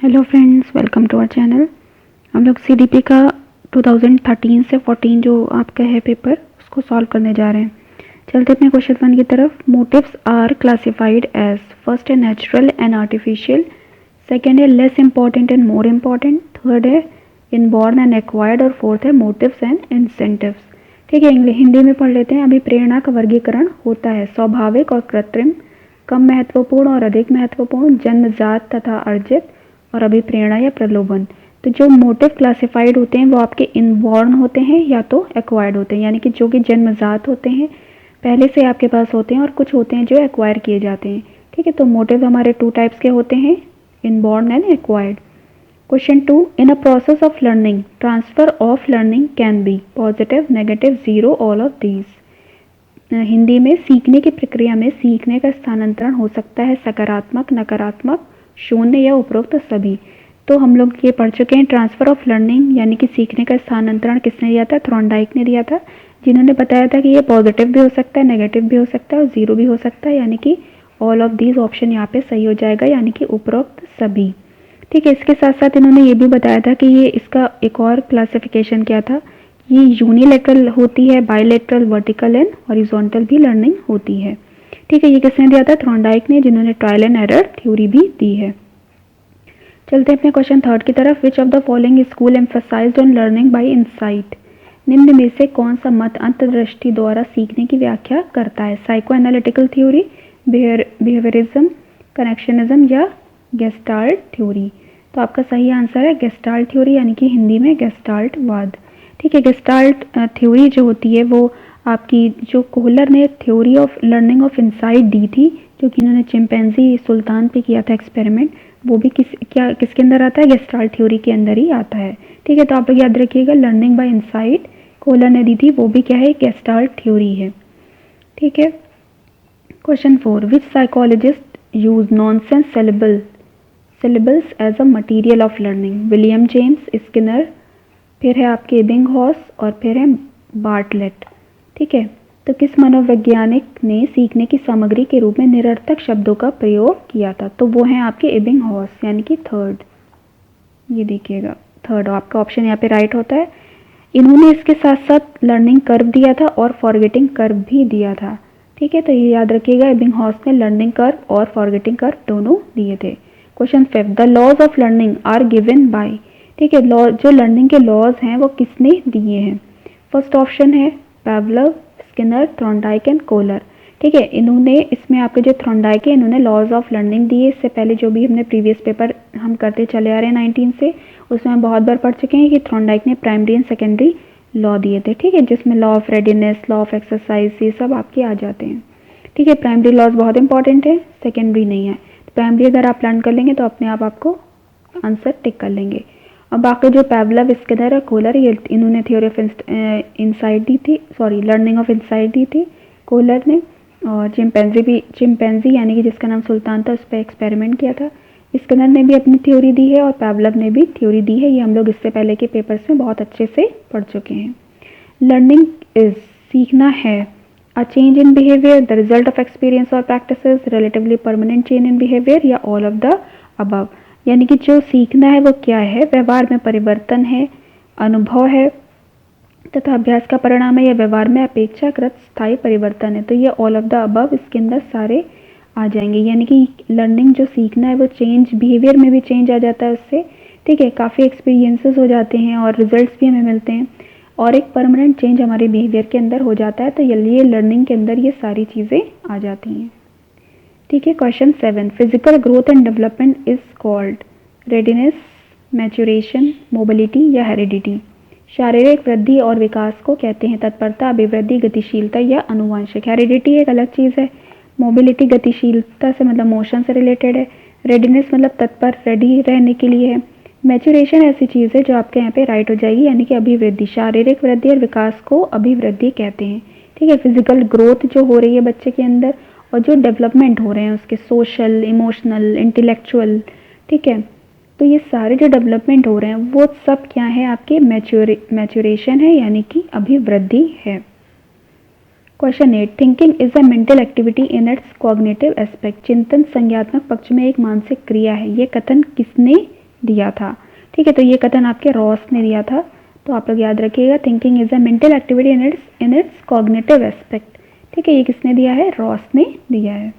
Hello friends, welcome to our channel. हम लोग CDP का 2013 से 14 जो आपका है पेपर, उसको सॉल्व करने जा रहे हैं। चलते अपने क्वेश्चन 1 की तरफ। Motives are classified as, first है नेचुरल एंड आर्टिफिशियल, सेकेंड है less important and more important, third है इनबॉर्न एंड एक्वायर्ड और फोर्थ है मोटिव्स एंड इंसेंटिव्स। ठीक है, हिंदी में पढ़ लेते हैं। अभी प्रेरणा का वर्गीकरण होता है स्वाभाविक और कृत्रिम, कम महत्वपूर्ण और अधिक महत्वपूर्ण, जन्मजात तथा अर्जित, और अभिप्रेरणा या प्रलोभन। तो जो मोटिव क्लासिफाइड होते हैं वो आपके इनबॉर्न होते हैं या तो एक्वायर्ड होते हैं, यानी कि जो कि जन्मजात होते हैं, पहले से आपके पास होते हैं, और कुछ होते हैं जो एक्वायर किए जाते हैं। ठीक है, तो मोटिव हमारे 2 टाइप्स के होते हैं, inborn and acquired. Question 2, in a process of learning transfer of learning can be positive, negative, zero, all of these. Hindi में सीखने की प्रक्रिया में सीखने का स्थानांतरण हो सकता है सकारात्मक, नकारात्मक, शून्य या उपरोक्त सभी। तो हम लोग ये पढ़ चुके हैं ट्रांसफर ऑफ लर्निंग, यानी कि सीखने का स्थानांतरण किसने दिया था? थॉर्नडाइक ने दिया था, जिन्होंने बताया था कि ये पॉजिटिव भी हो सकता है, नेगेटिव भी हो सकता है और जीरो भी हो सकता है, यानी कि ऑल ऑफ दीज ऑप्शन यहाँ पे सही हो जाएगा, यानी कि उपरोक्त सभी। ठीक है, इसके साथ साथ इन्होंने ये भी बताया था कि ये इसका एक और क्लासिफिकेशन क्या था, ये यूनिलेटरल होती है, बायलेटरल, वर्टिकल एंड हॉरिजॉन्टल भी लर्निंग होती है। ठीक है, ये किसने दिया था? थॉर्नडाइक ने, जिन्होंने ट्रायल एंड एरर थ्योरी भी दी है। चलते हैं अपने क्वेश्चन 3 की तरफ। Which of the following school emphasized on learning by insight. निम्न में से कौन सा मत अंतर्दृष्टि द्वारा सीखने की व्याख्या करता है? Psycho analytical theory, behaviourism, connectionism या गेस्टाल्ट थ्योरी। तो आपका सही आंसर है गेस्टाल्ट थ्योरी, यानी कि हिंदी में गेस्टाल्ट वाद। ठीक है, गेस्टाल्ट थ्योरी जो होती है वो आपकी, जो कोहलर ने theory of learning of insight दी थी, जो कि इन्होंने चिंपैंजी सुल्तान पे किया था एक्सपेरिमेंट, वो भी किसके अंदर आता है? गेस्टाल्ट थ्योरी के अंदर ही आता है। ठीक है, तो आप लोग याद रखिएगा, लर्निंग बाय इंसाइट कोहलर ने दी थी, वो भी क्या है? गेस्टाल्ट थ्योरी है। ठीक है, question 4, which psychologist use nonsense syllables as a material of learning? William James, Skinner, फिर है आपके एबिंगहॉस और फिर है बार्टलेट। ठीक है, तो किस मनोवैज्ञानिक ने सीखने की सामग्री के रूप में निरर्थक शब्दों का प्रयोग किया था? तो वो हैं आपके एबिंगहॉस, यानी कि थर्ड। ये देखिएगा, थर्ड आपका ऑप्शन यहाँ पे राइट होता है। इन्होंने इसके साथ साथ लर्निंग कर्व दिया था और फॉरगेटिंग कर्व भी दिया था। ठीक है, तो ये याद रखिएगा, एबिंगहॉस ने लर्निंग कर्व और फॉरगेटिंग कर्व दोनों दिए थे। Question 5, the laws of learning are given by. ठीक है, लॉ, जो लर्निंग के लॉज हैं वो किसने दिए हैं? फर्स्ट ऑप्शन है Pavlov, Skinner, Thorndike and Kohler. ठीक है, इन्होंने इसमें आपके जो थॉर्नडाइक है, इन्होंने लॉज ऑफ लर्निंग दिए। इससे पहले जो भी हमने प्रीवियस पेपर हम करते चले आ रहे हैं 19 से, उसमें हम बहुत बार पढ़ चुके हैं कि थॉर्नडाइक ने प्राइमरी एंड सेकेंडरी लॉ दिए थे। ठीक है, जिसमें law of readiness, law of exercise, ये सब आपके आ जाते हैं। ठीक है, प्राइमरी लॉज बहुत इंपॉर्टेंट है, सेकेंडरी नहीं है। तो प्राइमरी अगर आप लर्न कर लेंगे तो अपने आप आपको आंसर टिक कर लेंगे। और बाकी जो पावलोव, स्किनर और कोहलर, ये इन्होंने थ्योरी ऑफ इंसाइट दी थी, सॉरी लर्निंग ऑफ इंसाइट दी थी कोहलर ने। और चिंपैंजी यानी कि जिसका नाम सुल्तान था, उस पर एक्सपेरिमेंट किया था। स्किनर ने भी अपनी थ्योरी दी है और पावलोव ने भी थ्योरी दी है। ये हम लोग इससे पहले के पेपर्स में बहुत अच्छे से पढ़ चुके हैं। लर्निंग इज, सीखना है, a change in behaviour, the result of experience और practices, relatively permanent change in behaviour या ऑल ऑफ द अबव। यानी कि जो सीखना है वो क्या है? व्यवहार में परिवर्तन है, अनुभव है तथा अभ्यास का परिणाम है, या व्यवहार में अपेक्षाकृत स्थायी परिवर्तन है। तो ये ऑल ऑफ द अबव इसके अंदर सारे आ जाएंगे। यानी कि लर्निंग जो सीखना है वो चेंज, बिहेवियर में भी चेंज आ जाता है उससे। ठीक है, काफ़ी एक्सपीरियंसेस हो जाते हैं और रिजल्ट्स भी हमें मिलते हैं, और एक परमानेंट चेंज हमारे बिहेवियर के अंदर हो जाता है। तो ये लर्निंग के अंदर ये सारी चीज़ें आ जाती हैं। ठीक है, question 7, physical growth and development is called readiness, maturation, mobility या हेरिडिटी। शारीरिक वृद्धि और विकास को कहते हैं तत्परता, अभिवृद्धि, गतिशीलता या अनुवांशिक। हेरिडिटी एक अलग चीज़ है, मोबिलिटी गतिशीलता से मतलब मोशन से रिलेटेड है, रेडीनेस मतलब तत्पर, रेडी रहने के लिए है, मैच्योरेशन ऐसी चीज़ है जो आपके यहाँ पे राइट हो जाएगी, यानी कि अभिवृद्धि। शारीरिक वृद्धि और विकास को अभिवृद्धि कहते हैं। ठीक है, फिजिकल ग्रोथ जो हो रही है बच्चे के अंदर, और जो डेवलपमेंट हो रहे हैं उसके सोशल, इमोशनल, इंटेलेक्चुअल। ठीक है, तो ये सारे जो डेवलपमेंट हो रहे हैं वो सब क्या है? आपके मैच्योरेशन है, यानी कि अभिवृद्धि है। Question 8, thinking is a mental activity in its cognitive aspect. चिंतन संज्ञात्मक पक्ष में एक मानसिक क्रिया है। ये कथन किसने दिया था। ठीक है, तो ये कथन आपके रॉस ने दिया था। तो आप लोग याद रखिएगा, thinking is a mental activity in its cognitive aspect. ठीक है, ये किसने दिया है? रॉस ने दिया है।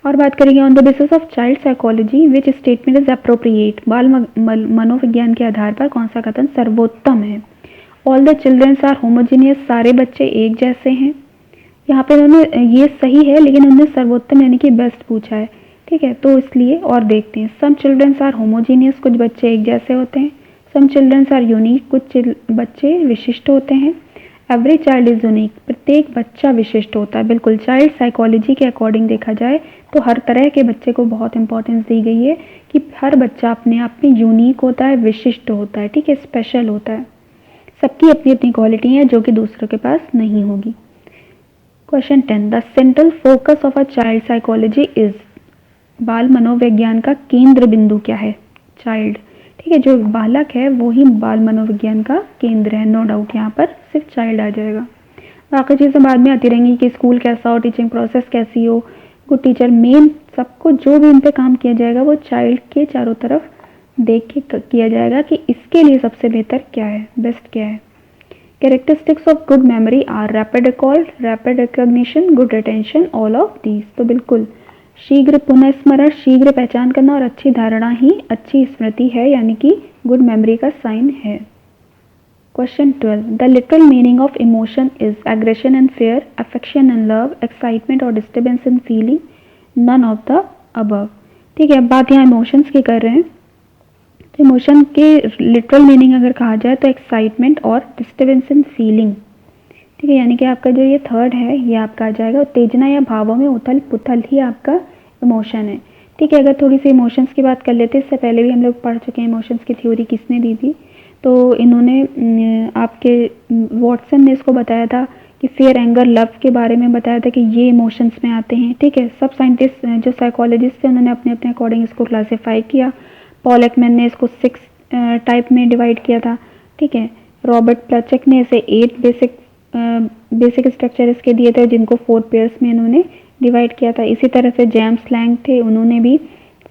और बात करेंगे on the basis of child psychology which statement is appropriate. बाल मनोविज्ञान के आधार पर कौन सा कथन सर्वोत्तम है? All the childrens are homogeneous, सारे बच्चे एक जैसे हैं। यहाँ पे उन्होंने ये सही है, लेकिन उन्होंने सर्वोत्तम यानी कि बेस्ट पूछा है। ठीक है, तो इसलिए और देखते हैं। सम चिल्ड्रंस आर होमोजीनियस, कुछ बच्चे एक जैसे होते हैं। सम चिल्ड्रंस आर यूनिक, कुछ बच्चे विशिष्ट होते हैं। एवरी चाइल्ड इज यूनिक, प्रत्येक बच्चा विशिष्ट होता है। बिल्कुल, चाइल्ड साइकोलॉजी के अकॉर्डिंग देखा जाए तो हर तरह के बच्चे को बहुत इंपॉर्टेंस दी गई है कि हर बच्चा अपने आप में यूनिक होता है, विशिष्ट होता है। ठीक है, स्पेशल होता है। सबकी अपनी अपनी क्वालिटी है जो कि दूसरों के पास नहीं होगी। Question 10, the central focus of a child psychology is. बाल मनोविज्ञान का केंद्र बिंदु क्या है? चाइल्ड। ठीक है, जो बालक है वो ही बाल मनोविज्ञान का केंद्र है, नो डाउट। यहाँ पर सिर्फ चाइल्ड आ जाएगा। बाकी चीज़ें बाद में आती रहेंगी कि स्कूल कैसा हो, टीचिंग प्रोसेस कैसी हो, गुड टीचर। मेन सबको जो भी इन पे काम किया जाएगा वो चाइल्ड के चारों तरफ देख के किया जाएगा कि इसके लिए सबसे बेहतर क्या है, बेस्ट क्या है। Characteristics of good memory are rapid recall, rapid recognition, good retention, all of these. तो बिल्कुल शीघ्र पुनःस्मरण, शीघ्र पहचान करना और अच्छी धारणा ही अच्छी स्मृति है, यानी कि गुड मेमोरी का साइन है। Question 12, the literal meaning of emotion is aggression and fear, affection and love, excitement और disturbance in feeling, none of the above. ठीक है, अब बात यहाँ इमोशंस की कर रहे हैं। तो इमोशन के लिटरल मीनिंग अगर कहा जाए तो एक्साइटमेंट और डिस्टर्बेंस इन फीलिंग। ठीक है, यानी कि आपका जो ये थर्ड है ये आपका आ जाएगा। उत्तेजना या भावों में उथल पुथल ही आपका इमोशन है। ठीक है, अगर थोड़ी सी इमोशंस की बात कर लेते हैं, इससे पहले भी हम लोग पढ़ चुके हैं इमोशंस की थ्योरी किसने दी थी। तो इन्होंने आपके वॉटसन ने इसको बताया था कि फेयर, एंगर, लव के बारे में बताया था कि ये इमोशंस में आते हैं। ठीक है, सब साइंटिस्ट जो साइकोलॉजिस्ट थे उन्होंने अपने अपने अकॉर्डिंग इसको क्लासीफाई किया। पॉल एकमैन ने इसको 6 टाइप में डिवाइड किया था। ठीक है, रॉबर्ट प्लचक ने इसे 8 बेसिक स्ट्रक्चर इसके दिए थे, जिनको 4 पेयर्स में इन्होंने डिवाइड किया था। इसी तरह से जेम्स लैंग थे, उन्होंने भी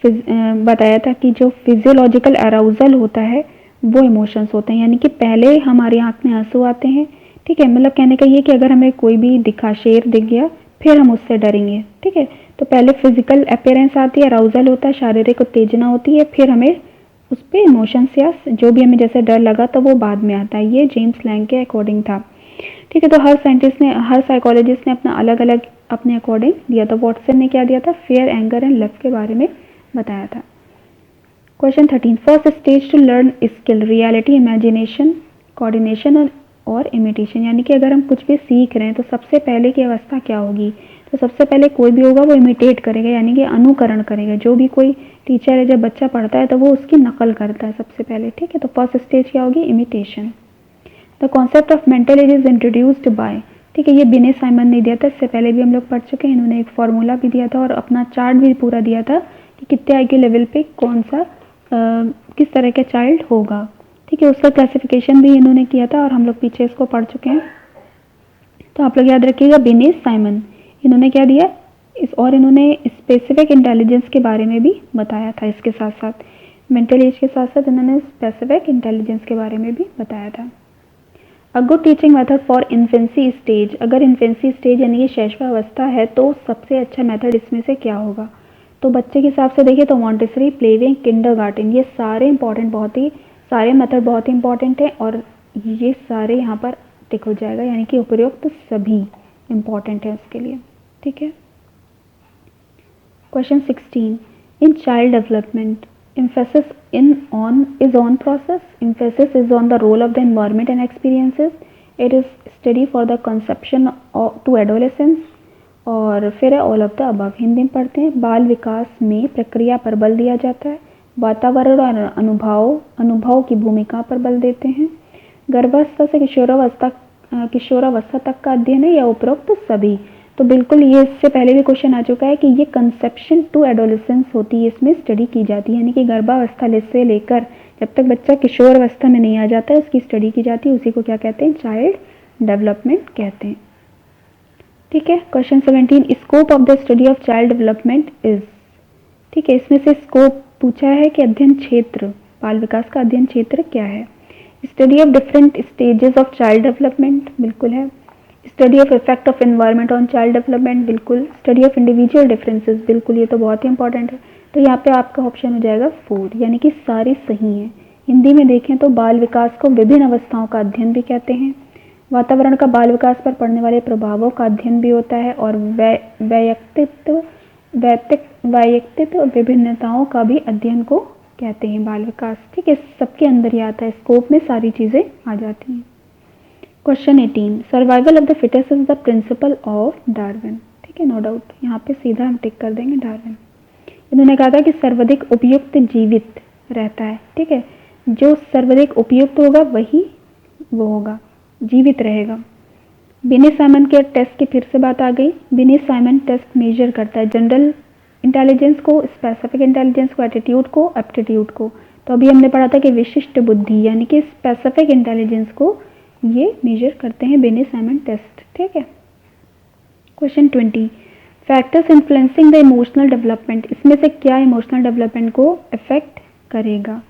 बताया था कि जो फिजियोलॉजिकल अराउजल होता है वो इमोशंस होते हैं, यानी कि पहले हमारी आंख में आंसू आते हैं। ठीक है, मतलब कहने का ये कि अगर हमें कोई भी दिखा, शेर दिख गया, फिर हम उससे डरेंगे। ठीक है, तो पहले फिजिकल अपीयरेंस आती है, अराउजल होता है, शारीरिक उत्तेजना होती है, फिर हमें उस पर इमोशंस या जो भी हमें जैसे डर लगा तो वो बाद में आता है। ये जेम्स लैंग के अकॉर्डिंग था। ठीक है, तो हर साइंटिस्ट ने, हर साइकोलॉजिस्ट ने अपना अलग अलग अपने अकॉर्डिंग दिया था। वॉटसन ने क्या दिया था? फेयर, एंगर एंड लव के बारे में बताया था। Question 13, first stage to learn skill, reality, imagination, coordination और इमिटेशन। यानी कि अगर हम कुछ भी सीख रहे हैं तो सबसे पहले की अवस्था क्या होगी? तो सबसे पहले कोई भी होगा वो इमिटेट करेगा, यानी कि अनुकरण करेगा। जो भी कोई टीचर है, जब बच्चा पढ़ता है तो वो उसकी नकल करता है सबसे पहले। ठीक है, तो फर्स्ट स्टेज क्या होगी? Imitation. The concept of mental as is introduced by. ठीक है, ये बिने साइमन ने दिया था, इससे पहले भी हम लोग पढ़ चुके हैं। इन्होंने एक फॉर्मूला भी दिया था और अपना चार्ट भी पूरा दिया था कि कितने आई के लेवल पे कौन सा किस तरह का चाइल्ड होगा। ठीक है, उसका क्लासिफिकेशन भी इन्होंने किया था और हम लोग पीछे इसको पढ़ चुके हैं। तो आप लोग याद रखिएगा, बिने साइमन इन्होंने क्या दिया और इन्होंने स्पेसिफिक इंटेलिजेंस के बारे में भी बताया था। इसके साथ साथ मेंटल एज के साथ साथ इन्होंने स्पेसिफिक इंटेलिजेंस के बारे में भी बताया था। A good teaching method for infancy stage. अगर इन्फेंसी स्टेज यानी कि शैशवावस्था है तो सबसे अच्छा मेथड इसमें से क्या होगा? तो बच्चे के हिसाब से देखिए तो मॉन्टेसरी, प्लेवे, किंडरगार्टन, ये सारे इंपॉर्टेंट, बहुत ही सारे मेथड बहुत ही इंपॉर्टेंट है और ये सारे यहाँ पर टिक हो जाएगा, यानी कि उपयुक्त सभी इंपॉर्टेंट है उसके लिए। ठीक है, question 16, in child development emphasis is on process, emphasis is on the role of the environment and experiences, it is study for the conception to adolescence, और फिर है all of the above. Hindi में पढ़ते हैं। बाल विकास में प्रक्रिया पर बल दिया जाता है, वातावरण और अनुभव की भूमिका पर बल देते हैं, गर्भावस्था से किशोरावस्था तक का अध्ययन है या उपरोक्त सभी। तो बिल्कुल ये इससे पहले भी क्वेश्चन आ चुका है कि ये कंसेप्शन टू एडोलेसेंस होती है, इसमें स्टडी की जाती है, यानी कि गर्भावस्था से लेकर जब तक बच्चा किशोर अवस्था में नहीं आ जाता है उसकी स्टडी की जाती है। उसी को क्या कहते हैं? चाइल्ड डेवलपमेंट कहते हैं। ठीक है, question 17, scope of the study of child development is. ठीक है, इसमें से स्कोप पूछा है कि अध्ययन क्षेत्र, बाल विकास का अध्ययन क्षेत्र क्या है? Study of different stages of child development, बिल्कुल है। Study of effect of environment on child development, बिल्कुल। स्टडी ऑफ इंडिविजुअल डिफरेंसेस, बिल्कुल, ये तो बहुत ही इंपॉर्टेंट है। तो यहाँ पे आपका ऑप्शन हो जाएगा 4, यानी कि सारे सही हैं। हिंदी में देखें तो बाल विकास को विभिन्न अवस्थाओं का अध्ययन भी कहते हैं। वातावरण का बाल विकास पर पड़ने वाले प्रभावों का अध्ययन भी होता है और वैयक्तिक विभिन्नताओं का भी अध्ययन को कहते हैं बाल विकास। ठीक है, सबके अंदर ही आता है, स्कोप में सारी चीज़ें आ जाती हैं। Question 18, survival of the fittest is the principle of Darwin. ठीक है, नो डाउट, यहाँ पे सीधा हम टिक कर देंगे डार्विन। इन्होंने कहा था कि सर्वाधिक उपयुक्त जीवित रहता है। ठीक है, जो सर्वाधिक उपयुक्त होगा वही वो होगा, जीवित रहेगा। बिनी साइमन के टेस्ट की फिर से बात आ गई। बिनी साइमन टेस्ट मेजर करता है जनरल इंटेलिजेंस को, स्पेसिफिक इंटेलिजेंस को, एटीट्यूड को, एप्टीट्यूड को। तो अभी हमने पढ़ा था कि विशिष्ट बुद्धि यानी कि स्पेसिफिक इंटेलिजेंस को ये मेजर करते हैं बिनी साइमन टेस्ट। ठीक है। Question 20, factors influencing the emotional development, इसमें से क्या इमोशनल डेवलपमेंट को अफेक्ट करेगा?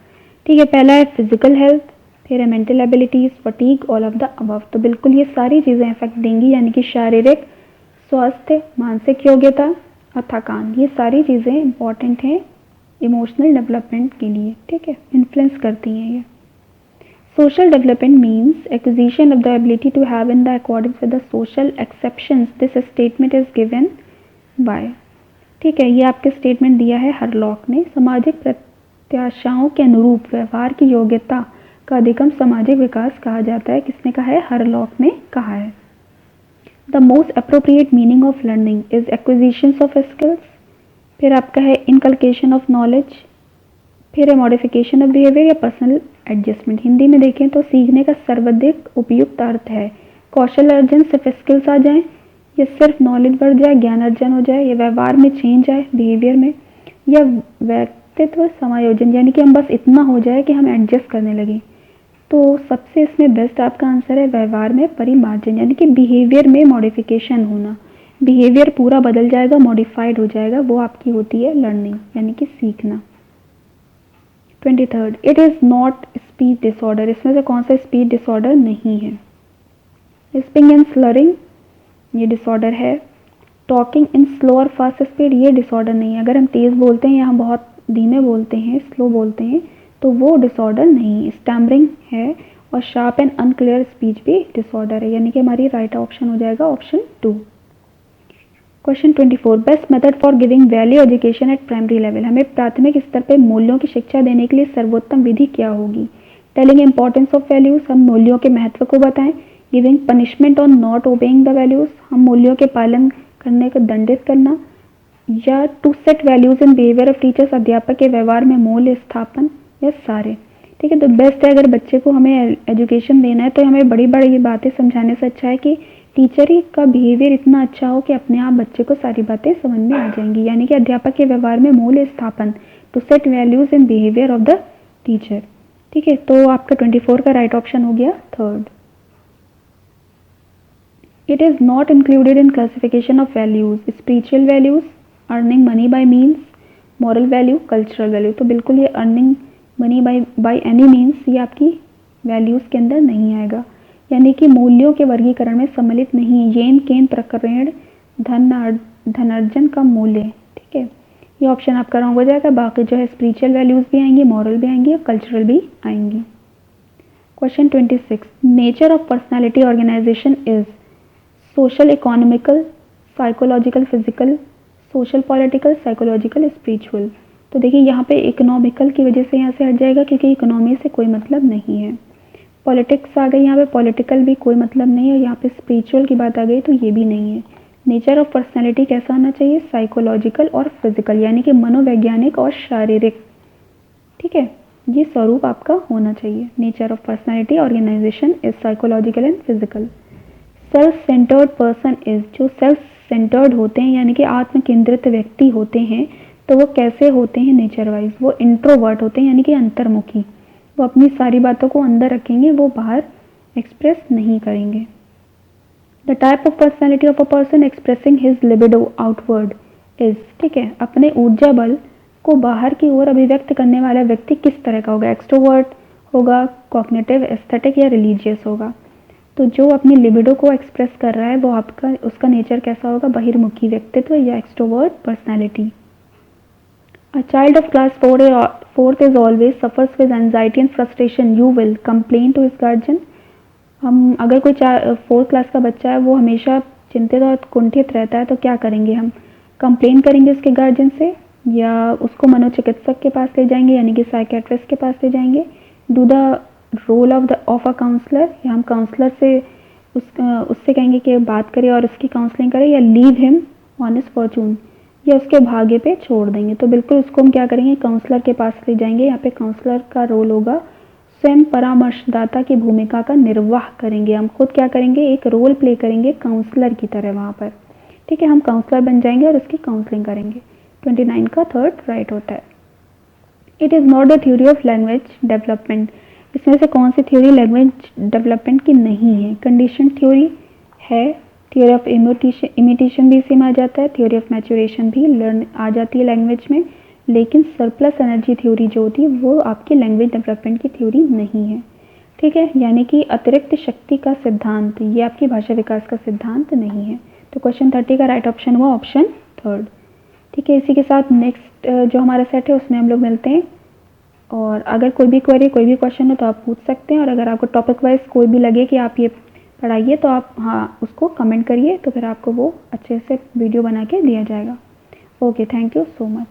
ठीक है, पहला है फिजिकल हेल्थ, फिर है mental abilities, fatigue, all of the above. तो बिल्कुल ये सारी चीज़ें इफेक्ट देंगी, यानी कि शारीरिक स्वास्थ्य, मानसिक योग्यता और थकान, ये सारी चीज़ें इंपॉर्टेंट हैं इमोशनल डेवलपमेंट के लिए। ठीक है, इन्फ्लुएंस करती हैं ये। Social development means acquisition of the ability to have in the according with the social exceptions, this statement is given by. ठीक है, ये आपके स्टेटमेंट दिया है हरलॉक ने। सामाजिक प्रत्याशाओं के अनुरूप व्यवहार की योग्यता का अधिगम सामाजिक विकास कहा जाता है। किसने कहा है? हरलॉक ने कहा है। The most appropriate meaning of learning is acquisition of skills, फिर आपका है इनकल्केशन ऑफ नॉलेज, फिर है मॉडिफिकेशन ऑफ बिहेवियर या पर्सनल एडजस्टमेंट। हिंदी में देखें तो सीखने का सर्वाधिक उपयुक्त अर्थ है कौशल अर्जन, सिर्फ स्किल्स आ जाएं, या सिर्फ नॉलेज बढ़ जाए, ज्ञान अर्जन हो जाए, या व्यवहार में चेंज आए, बिहेवियर में, या व्यक्तित्व समायोजन, यानी कि हम बस इतना हो जाए कि हम एडजस्ट करने लगे। तो सबसे इसमें बेस्ट आपका आंसर है व्यवहार में परिमार्जन, यानी कि बिहेवियर में मॉडिफिकेशन होना। बिहेवियर पूरा बदल जाएगा, मॉडिफाइड हो जाएगा, वो आपकी होती है लर्निंग, यानी कि सीखना। 23rd, it is not speech disorder, इसमें से कौन सा स्पीच डिसऑर्डर नहीं है? स्पीकिंग एंड स्लरिंग, ये डिसऑर्डर है। टॉकिंग इन स्लो और फास्ट स्पीड, ये डिसऑर्डर नहीं है। अगर हम तेज़ बोलते हैं या हम बहुत धीमे बोलते हैं, स्लो बोलते हैं, तो वो डिसऑर्डर नहीं। स्टैमरिंग है और शार्प एंड अनक्लियर स्पीच भी डिसऑर्डर है, यानी कि हमारी राइट ऑप्शन हो जाएगा option 2। Question 24, best method for giving value education at primary level, हमें प्राथमिक स्तर पर मूल्यों की शिक्षा देने के लिए सर्वोत्तम विधि क्या होगी? टेलिंग इंपॉर्टेंस ऑफ वैल्यूज, हम मूल्यों के महत्व को बताएं। Giving punishment on not obeying the values, हम मूल्यों के पालन करने को दंडित करना। या to set values in behaviour of teachers, अध्यापक के व्यवहार में मूल्य स्थापन, या सारे। ठीक है, तो बेस्ट है अगर बच्चे को हमें एजुकेशन देना है तो हमें बड़ी बड़ी बातें समझाने से अच्छा है कि टीचर ही का बिहेवियर इतना अच्छा हो कि अपने आप बच्चे को सारी बातें समझ में आ जाएंगी, यानी कि अध्यापक के व्यवहार में मूल्य स्थापन, to set values in behaviour of the teacher. ठीक है, तो आपका 24 का राइट ऑप्शन हो गया 3rd। It is not included in classification of values, spiritual values, earning money by means, moral value, cultural value. तो बिल्कुल ये earning money by any means ये आपकी वैल्यूज़ के अंदर नहीं आएगा, यानी कि मूल्यों के वर्गीकरण में सम्मिलित नहीं है। येन केन प्रकरण धनार्जन का मूल्य। ठीक है, ये ऑप्शन आपका रॉन्ग हो जाएगा। बाकी जो है स्पिरिचुअल वैल्यूज़ भी आएंगी, मॉरल भी आएंगी और कल्चरल भी आएंगी। Question 26, nature of personality organisation is social, economical, psychological, physical, social, political, psychological, spiritual. तो देखिए यहाँ पे इकोनॉमिकल की वजह से यहाँ से हट जाएगा क्योंकि इकोनॉमी से कोई मतलब नहीं है। पॉलिटिक्स आ गई यहाँ पे, पॉलिटिकल भी कोई मतलब नहीं है। यहाँ पे स्पिरिचुअल की बात आ गई तो ये भी नहीं है। नेचर ऑफ पर्सनैलिटी कैसा होना चाहिए? साइकोलॉजिकल और फिजिकल, यानी कि मनोवैज्ञानिक और शारीरिक। ठीक है, ये स्वरूप आपका होना चाहिए। Nature of personality organisation is psychological and physical. Self centred person is, जो सेल्फ सेंटर्ड होते हैं यानी कि आत्म केंद्रित व्यक्ति होते हैं, तो वो कैसे होते हैं नेचर वाइज? वो इंट्रोवर्ट होते हैं, यानी कि अंतर्मुखी। वो अपनी सारी बातों को अंदर रखेंगे, वो बाहर एक्सप्रेस नहीं करेंगे। The type of personality of a person expressing his libido outward is, ठीक है, अपने ऊर्जा बल को बाहर की ओर अभिव्यक्त करने वाला व्यक्ति किस तरह का होगा? एक्सट्रोवर्ट होगा, कॉग्निटिव, एस्थेटिक या रिलीजियस होगा? तो जो अपनी लिबिडो को एक्सप्रेस कर रहा है वो आपका उसका नेचर कैसा होगा? बहिर्मुखी व्यक्तित्व या extrovert personality. A child of class 4th is always suffers with anxiety and frustration. You will complain to his guardian. हम अगर कोई 4th क्लास का बच्चा है वो हमेशा चिंतित और कुंठित रहता है तो क्या करेंगे हम? कंप्लेन करेंगे उसके गार्जियन से या उसको मनोचिकित्सक के पास ले जाएंगे यानी कि साइकेट्रिस्ट के पास ले जाएंगे? Do the role of a counsellor, या हम काउंसलर से उससे कहेंगे कि बात करें और उसकी काउंसलिंग करें, या leave him on his Fortune, या उसके भाग्य पे छोड़ देंगे? तो बिल्कुल उसको हम क्या करेंगे? काउंसलर के पास ले जाएंगे। यहाँ पे काउंसलर का रोल होगा स्वयं परामर्शदाता की भूमिका का निर्वाह करेंगे। हम खुद क्या करेंगे? एक रोल प्ले करेंगे काउंसलर की तरह वहाँ पर। ठीक है, हम काउंसलर बन जाएंगे और उसकी काउंसलिंग करेंगे। 29 का थर्ड राइट होता है। It is not the theory of language development. इसमें से कौन सी थ्योरी लैंग्वेज डेवलपमेंट की नहीं है? कंडीशन थ्योरी है, थ्योरी ऑफ इमिटेशन भी इसी में आ जाता है, थ्योरी ऑफ मैच्योरेशन भी लर्न आ जाती है लैंग्वेज में, लेकिन सरप्लस एनर्जी थ्योरी जो होती है वो आपकी लैंग्वेज डेवलपमेंट की थ्योरी नहीं है। ठीक है, यानी कि अतिरिक्त शक्ति का सिद्धांत ये आपकी भाषा विकास का सिद्धांत नहीं है। तो क्वेश्चन 30 का राइट ऑप्शन हुआ ऑप्शन थर्ड। ठीक है, इसी के साथ नेक्स्ट जो हमारा सेट है उसमें हम लोग मिलते हैं। और अगर कोई भी क्वेरी कोई भी क्वेश्चन हो तो आप पूछ सकते हैं, और अगर आपको टॉपिक वाइज कोई भी लगे कि आप ये पढ़ाइए तो आप हाँ उसको कमेंट करिए, तो फिर आपको वो अच्छे से वीडियो बना के दिया जाएगा। Okay, thank you so much.